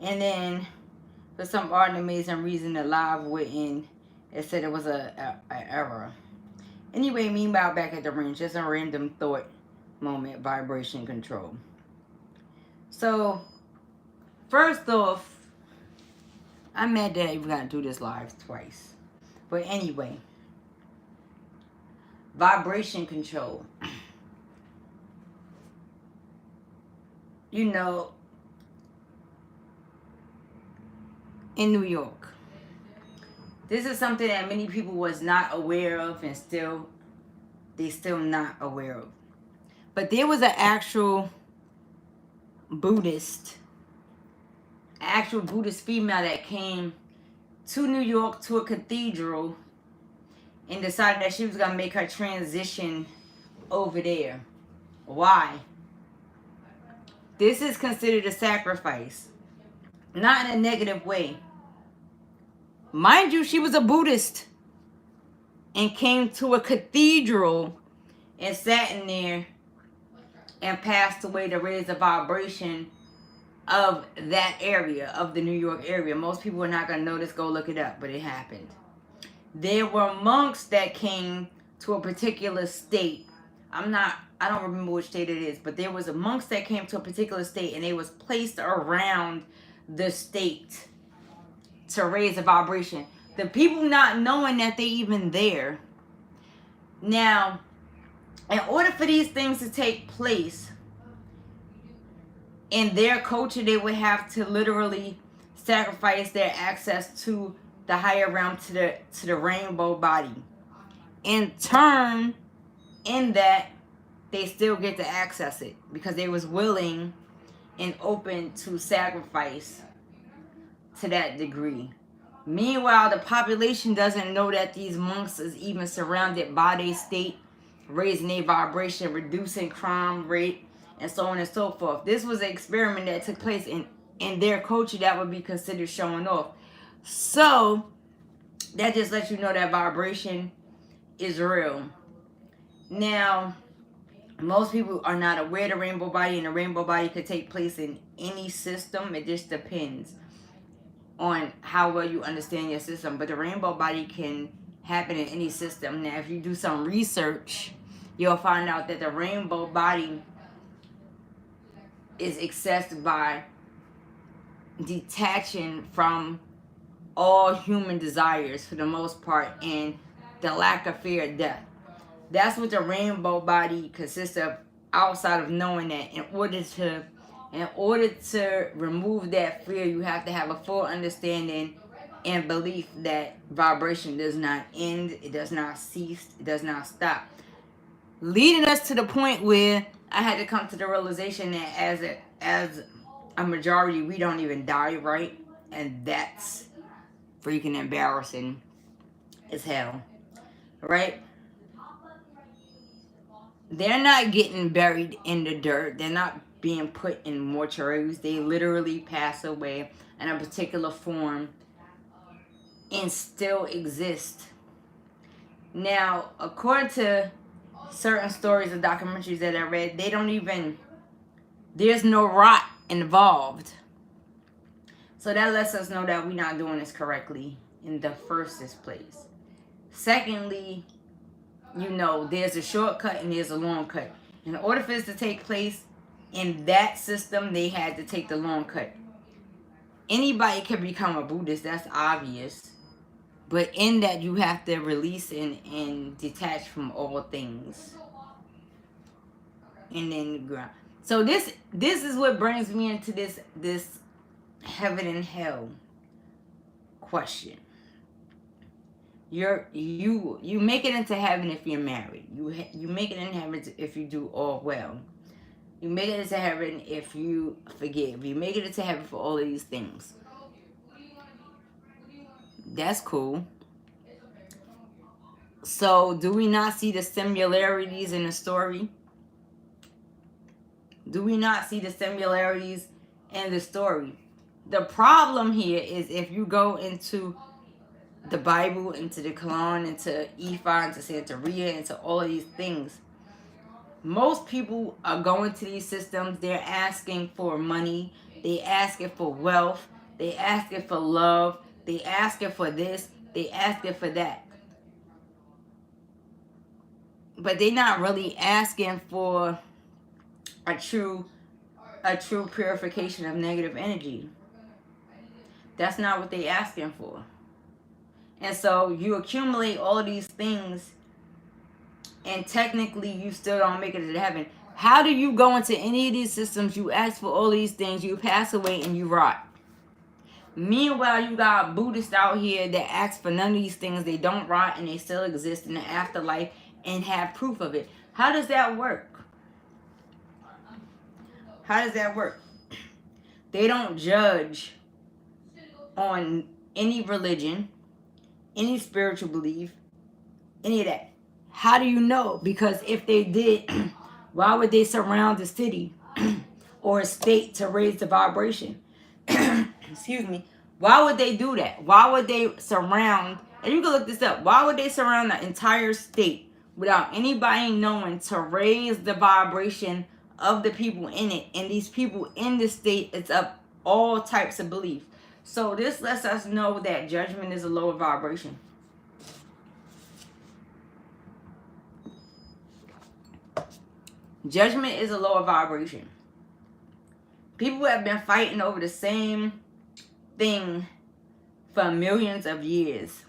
And then for some odd and amazing reason, the live wouldn't. It said it was a error. Anyway, meanwhile, back at the range, just a random thought moment, vibration control. So, first off, I'm mad that I even got to do this live twice. But anyway, vibration control. You know, in New York, this is something that many people was not aware of, and they still not aware of. But there was an actual Buddhist female that came to New York to a cathedral and decided that she was going to make her transition over there. Why? This is considered a sacrifice. Not in a negative way. Mind you, she was a Buddhist and came to a cathedral and sat in there and passed away to raise the vibration of that area, of the New York area. Most people are not going to notice. Go look it up, but it happened. There were monks that came to a particular state. I don't remember which state it is, but there was monks that came to a particular state, and they was placed around the state to raise the vibration. The people not knowing that they even there. Now, in order for these things to take place, in their culture, they would have to literally sacrifice their access to the higher realm, to the rainbow body. In turn, in that, they still get to access it because they was willing and open to sacrifice to that degree. Meanwhile, the population doesn't know that these monks is even surrounded by their state, raising their vibration, reducing crime rate, and so on and so forth. This was an experiment that took place in their culture that would be considered showing off. So, that just lets you know that vibration is real. Now, most people are not aware of the rainbow body, and the rainbow body could take place in any system. It just depends on how well you understand your system. But the rainbow body can happen in any system. Now, if you do some research, you'll find out that the rainbow body is accessed by detaching from all human desires for the most part, and the lack of fear of death. That's what the rainbow body consists of, outside of knowing that in order to remove that fear, you have to have a full understanding and belief that vibration does not end, it does not cease, it does not stop. Leading us to the point where I had to come to the realization that as a majority, we don't even die, right? And that's freaking embarrassing as hell, right? They're not getting buried in the dirt. They're not being put in mortuaries. They literally pass away in a particular form and still exist. Now, according to certain stories and documentaries that I read, there's no rot involved. So that lets us know that we're not doing this correctly in the first place. Secondly, there's a shortcut and there's a long cut. In order for this to take place in that system, they had to take the long cut. Anybody can become a Buddhist, that's obvious. But in that, you have to release and detach from all things. And then the ground. So this is what brings me into this heaven and hell question. You make it into heaven if you're married. You make it in heaven if you do all well. You make it into heaven if you forgive. You make it into heaven for all of these things. That's cool. So, do we not see the similarities in the story? Do we not see the similarities in the story? The problem here is if you go into the Bible, into the Quran, into Ifa, into Santeria, into all of these things, most people are going to these systems. They're asking for money. They asking for wealth. They asking for love. They asking for this. They asking for that. But they not really asking for a true purification of negative energy. That's not what they asking for. And so you accumulate all of these things, and technically you still don't make it to heaven. How do you go into any of these systems? You ask for all these things, you pass away, and you rot. Meanwhile, you got Buddhists out here that ask for none of these things. They don't rot, and they still exist in the afterlife and have proof of it. How does that work? How does that work? They don't judge on any religion, any spiritual belief, any of that. How do you know? Because if they did, why would they surround the city or a state to raise the vibration? Excuse me. Why would they do that? Why would they surround, and you can look this up, why would they surround the entire state without anybody knowing to raise the vibration of the people in it? And these people in the state, it's of all types of belief. So this lets us know that judgment is a lower vibration. Judgment is a lower vibration. People have been fighting over the same thing for millions of years.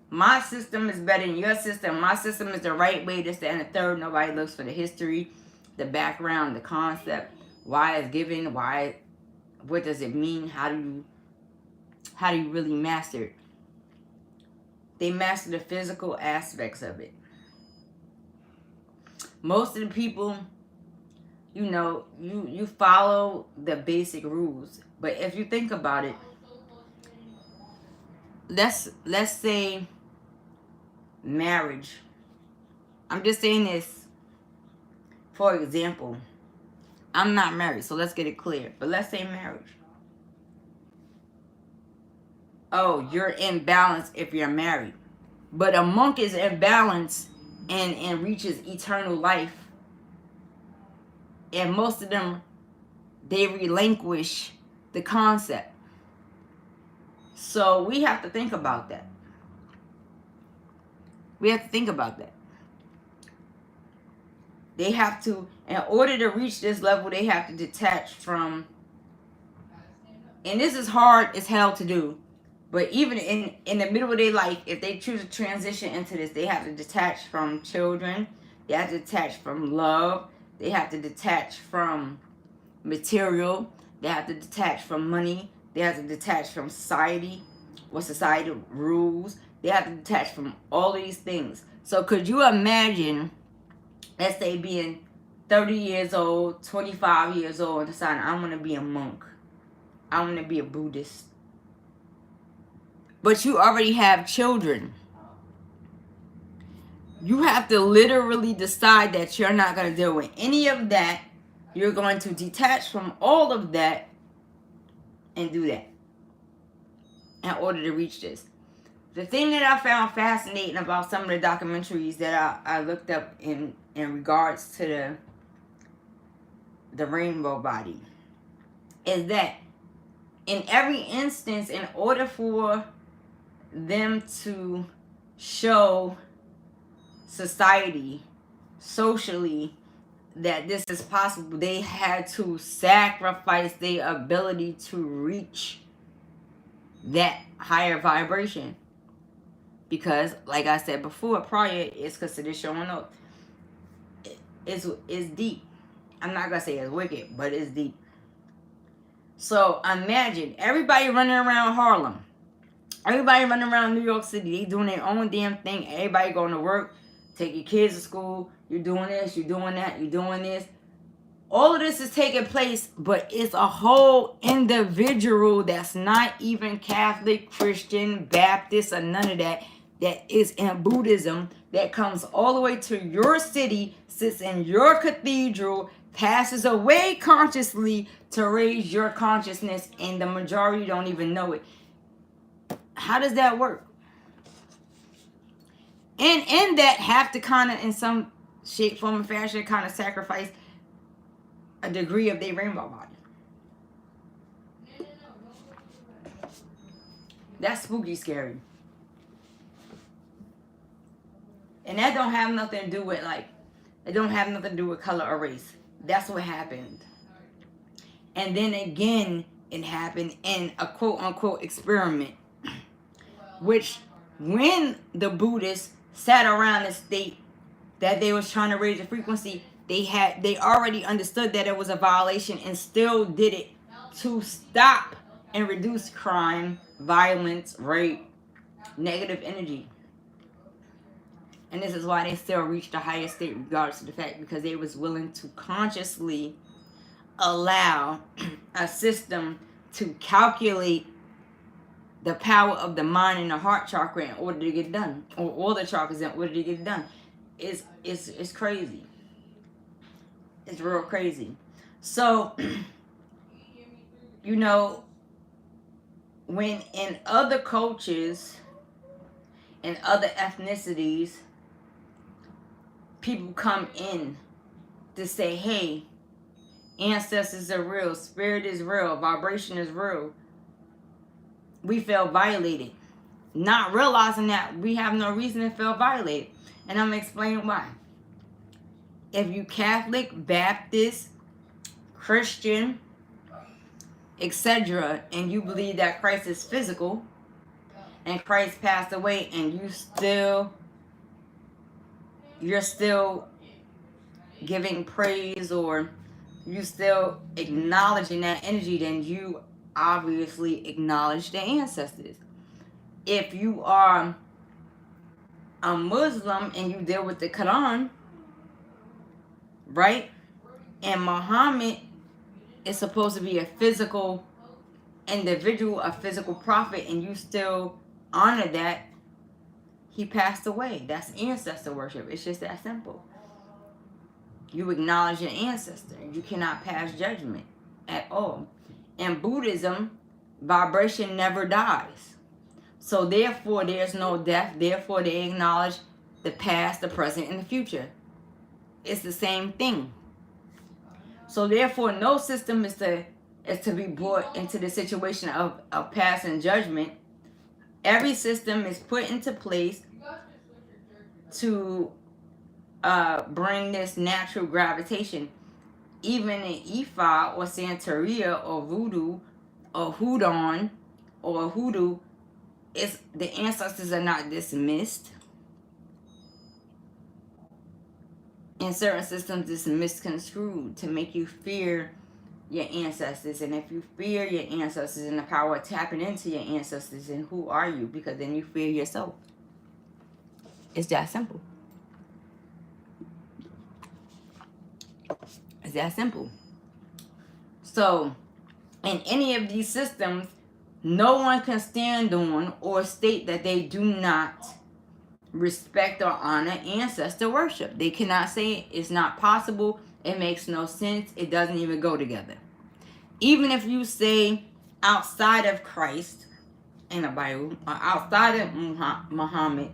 My system is better than your system. My system is the right way, this, that, and the third. Nobody looks for the history, the background, the concept, why it's given, why, what does it mean, how do you really master it? They master the physical aspects of it. Most of the people, you know, you follow the basic rules. But if you think about it, let's say marriage. I'm just saying this for example. I'm not married, so let's get it clear. But let's say marriage. Oh, you're in balance if you're married. But a monk is in balance and reaches eternal life. And most of them, they relinquish the concept. So we have to think about that. We have to think about that. They have to, in order to reach this level, they have to detach from, and this is hard as hell to do, but even in the middle of their life, if they choose to transition into this, they have to detach from children, they have to detach from love, they have to detach from material, they have to detach from money, they have to detach from society, what society rules, they have to detach from all these things. So could you imagine, let's say, being 30 years old, 25 years old, and deciding, I want to be a monk, I want to be a Buddhist. But you already have children. You have to literally decide that you're not going to deal with any of that. You're going to detach from all of that and do that in order to reach this. The thing that I found fascinating about some of the documentaries that I looked up in regards to the rainbow body is that in every instance, in order for them to show society, socially, that this is possible, they had to sacrifice their ability to reach that higher vibration. Because, like I said before, prior, it's considered showing up. It's deep. I'm not going to say it's wicked, but it's deep. So, imagine everybody running around Harlem. Everybody running around New York City. They doing their own damn thing. Everybody going to work. Take your kids to school. You're doing this. You're doing that. You're doing this. All of this is taking place, but it's a whole individual that's not even Catholic, Christian, Baptist, or none of that, that is in Buddhism, that comes all the way to your city, sits in your cathedral, passes away consciously to raise your consciousness, and the majority don't even know it. How does that work? And that have to kind of, in some shape, form, and fashion, kind of sacrifice a degree of their rainbow body. That's spooky scary. And that don't have nothing to do with, like, it don't have nothing to do with color or race. That's what happened. And then again, it happened in a quote-unquote experiment, which when the Buddhists sat around the state that they was trying to raise the frequency, they already understood that it was a violation and still did it to stop and reduce crime, violence, rape, negative energy. And this is why they still reached the highest state regardless of the fact, because they was willing to consciously allow a system to calculate the power of the mind and the heart chakra in order to get it done, or all the chakras in order to get it done. It's crazy. It's real crazy. So, you know, when in other cultures and other ethnicities, people come in to say, hey, ancestors are real, spirit is real, vibration is real, we feel violated, not realizing that we have no reason to feel violated. And I'm going to explain why. If you Catholic, Baptist, Christian, etc., and you believe that Christ is physical and Christ passed away, and you're still giving praise, or you still acknowledging that energy, then you obviously acknowledge the ancestors. If you are a Muslim and you deal with the Quran, right? And Muhammad is supposed to be a physical individual, a physical prophet, and you still honor that, he passed away. That's ancestor worship. It's just that simple. You acknowledge your ancestor. You cannot pass judgment at all. In Buddhism, vibration never dies. So therefore, there's no death. Therefore, they acknowledge the past, the present, and the future. It's the same thing. So therefore, no system is to be brought into the situation of passing judgment. Every system is put into place to bring this natural gravitation. Even in Ifa or Santeria or Voodoo or Houdon or Hoodoo, the ancestors are not dismissed. In certain systems, it's misconstrued to make you fear your ancestors. And if you fear your ancestors and the power of tapping into your ancestors, then who are you? Because then you fear yourself. It's that simple. It's that simple. So, in any of these systems, no one can stand on or state that they do not respect or honor ancestor worship. They cannot say it's not possible, it makes no sense, it doesn't even go together. Even if you say outside of Christ in the Bible, or outside of Muhammad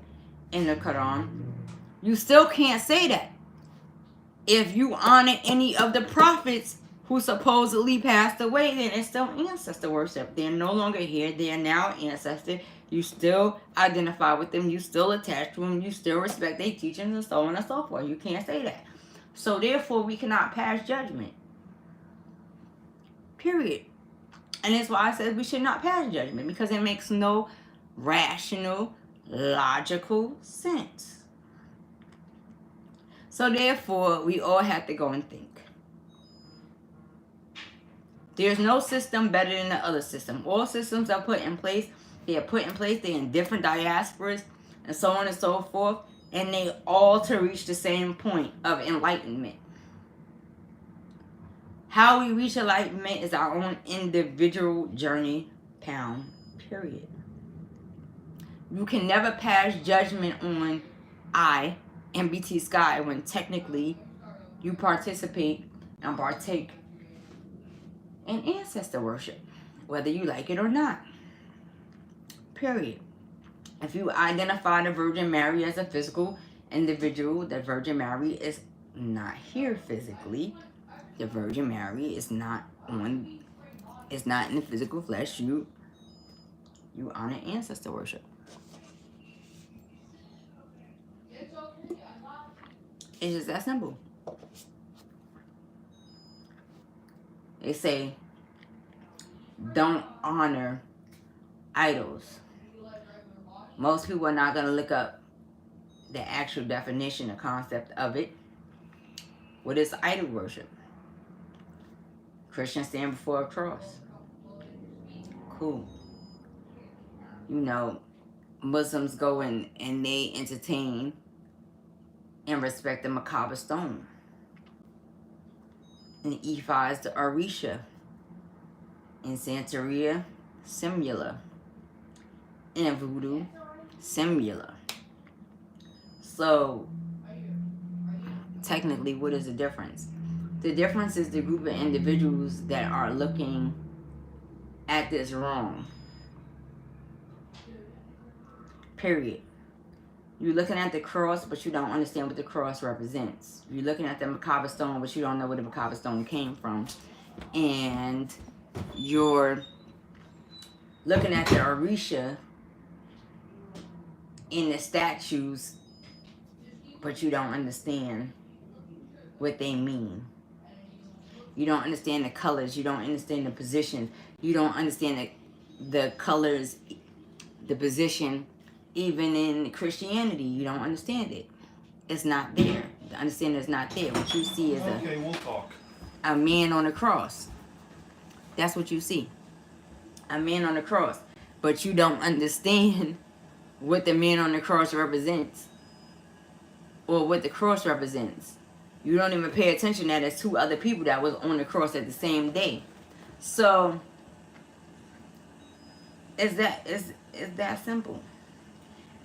in the Quran, you still can't say that. If you honor any of the prophets who supposedly passed away, then it's still ancestor worship. They're no longer here. They are now ancestor. You still identify with them. You still attach to them. You still respect their teachings and so on and so forth. You can't say that. So therefore, we cannot pass judgment. Period. And that's why I said we should not pass judgment, because it makes no rational, logical sense. So therefore, we all have to go and think. There's no system better than the other system. All systems are put in place. They are put in place. They're in different diasporas and so on and so forth. And they all to reach the same point of enlightenment. How we reach enlightenment is our own individual journey, pound, period. You can never pass judgment on NBT Sky, when technically you participate and partake in ancestor worship, whether you like it or not. Period. If you identify the Virgin Mary as a physical individual, the Virgin Mary is not here physically. The Virgin Mary is not in the physical flesh. You You honor ancestor worship. It's just that simple. They say, don't honor idols. Most people are not going to look up the actual definition, the concept of it. What is idol worship? Christians stand before a cross. Cool. You know, Muslims go and they entertain and respect the macabre stone. In Ifa is the Orisha. In Santeria, Simula. In Voodoo, Simula. So, technically, what is the difference? The difference is the group of individuals that are looking at this wrong. Period. You're looking at the cross, but you don't understand what the cross represents. You're looking at the macabre stone, but you don't know where the macabre stone came from. And you're looking at the Orisha in the statues, but you don't understand what they mean. You don't understand the colors. You don't understand the position. You don't understand the colors, the position. Even in Christianity, you don't understand it. It's not there. The understanding is not there. What you see is a man on a cross. That's what you see. A man on the cross. But you don't understand what the man on the cross represents. Or what the cross represents. You don't even pay attention that there's two other people that was on the cross at the same day. So, it's that simple.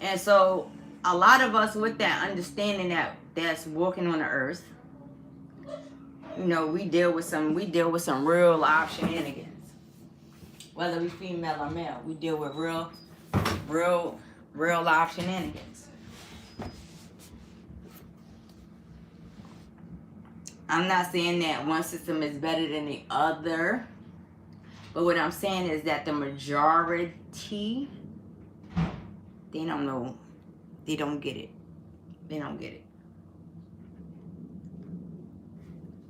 And so, a lot of us with that understanding that's walking on the earth, you know, we deal with some real live shenanigans. Whether we female or male, we deal with real live shenanigans. I'm not saying that one system is better than the other, but what I'm saying is that the majority, they don't know. They don't get it. They don't get it.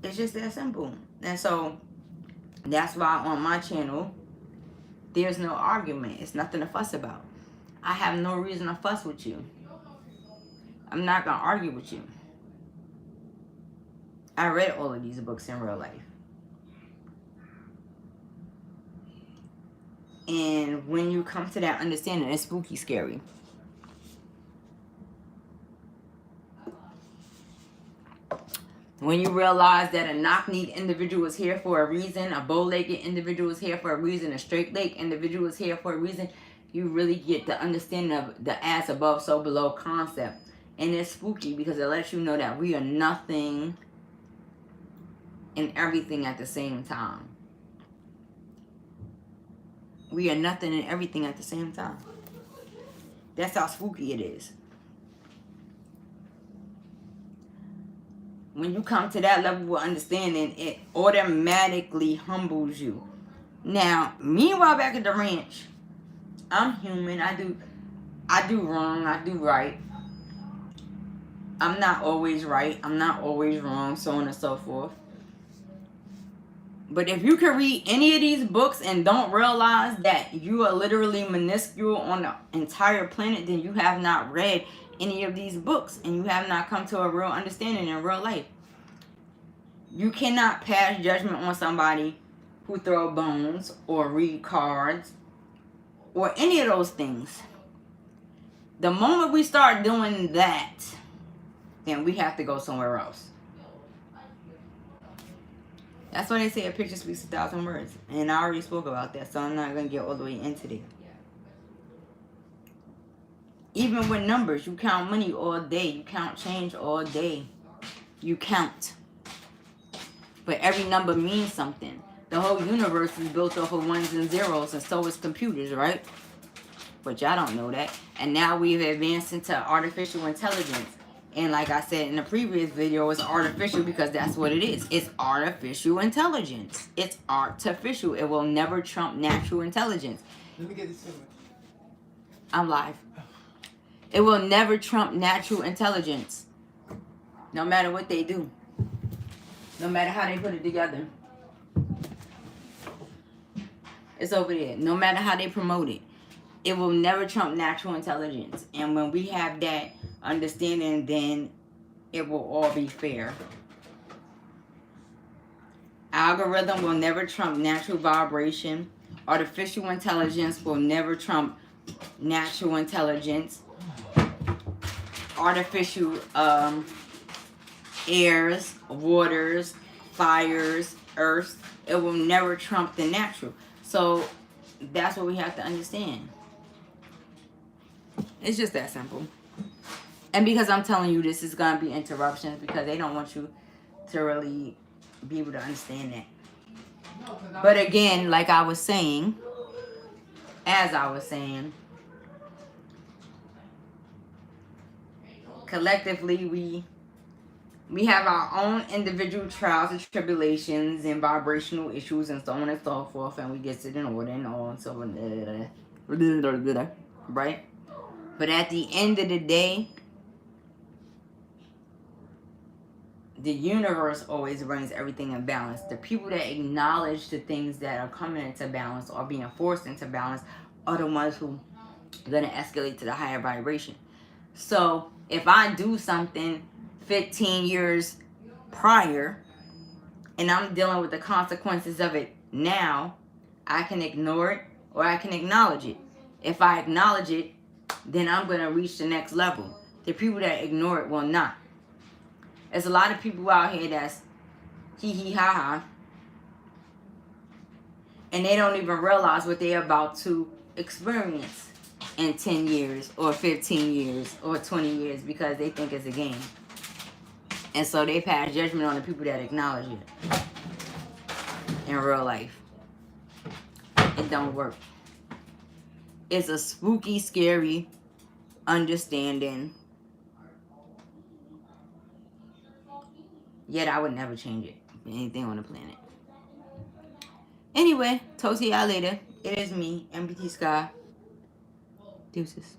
It's just that simple. And so, that's why on my channel, there's no argument. It's nothing to fuss about. I have no reason to fuss with you. I'm not going to argue with you. I read all of these books in real life. And when you come to that understanding, it's spooky scary. When you realize that a knock-kneed individual is here for a reason, a bow-legged individual is here for a reason, a straight-legged individual is here for a reason, you really get the understanding of the as above, so below concept. And it's spooky because it lets you know that we are nothing and everything at the same time. We are nothing and everything at the same time. That's how spooky it is. When you come to that level of understanding, it automatically humbles you. Now, meanwhile, back at the ranch, I'm human. I do wrong. I do right. I'm not always right. I'm not always wrong, so on and so forth. But if you can read any of these books and don't realize that you are literally minuscule on the entire planet, then you have not read any of these books and you have not come to a real understanding in real life. You cannot pass judgment on somebody who throw bones or read cards or any of those things. The moment we start doing that, then we have to go somewhere else. That's why they say a picture speaks 1,000 words. And I already spoke about that, so I'm not going to get all the way into it. Even with numbers, you count money all day. You count change all day. You count. But every number means something. The whole universe is built off of ones and zeros, and so is computers, right? But y'all don't know that. And now we've advanced into artificial intelligence. And like I said in the previous video, it's artificial because that's what it is. It's artificial intelligence. It's artificial. It will never trump natural intelligence. Let me get this in. I'm live. It will never trump natural intelligence. No matter what they do. No matter how they put it together. It's over there. No matter how they promote it. It will never trump natural intelligence. And when we have that understanding, then it will all be fair. Algorithm will never trump natural vibration. Artificial intelligence will never trump natural intelligence. Artificial airs, waters, fires, earths, it will never trump the natural. So that's what we have to understand. It's just that simple. And because I'm telling you this is going to be interruptions, because they don't want you to really be able to understand that. But again, like I was saying, as I was saying, collectively we have our own individual trials and tribulations and vibrational issues and so on and so forth, and we get it in order and all and so on, right? But at the end of the day, the universe always brings everything in balance. The people that acknowledge the things that are coming into balance or being forced into balance are the ones who are going to escalate to the higher vibration. So if I do something 15 years prior and I'm dealing with the consequences of it now, I can ignore it or I can acknowledge it. If I acknowledge it, then I'm going to reach the next level. The people that ignore it will not. There's a lot of people out here that's hee ha ha, and they don't even realize what they're about to experience in 10 years or 15 years or 20 years because they think it's a game. And so they pass judgment on the people that acknowledge it in real life. It don't work. It's a spooky, scary understanding. Yet I would never change it for anything on the planet. Anyway, talk to y'all later. It is me, NBT Sky. Deuces.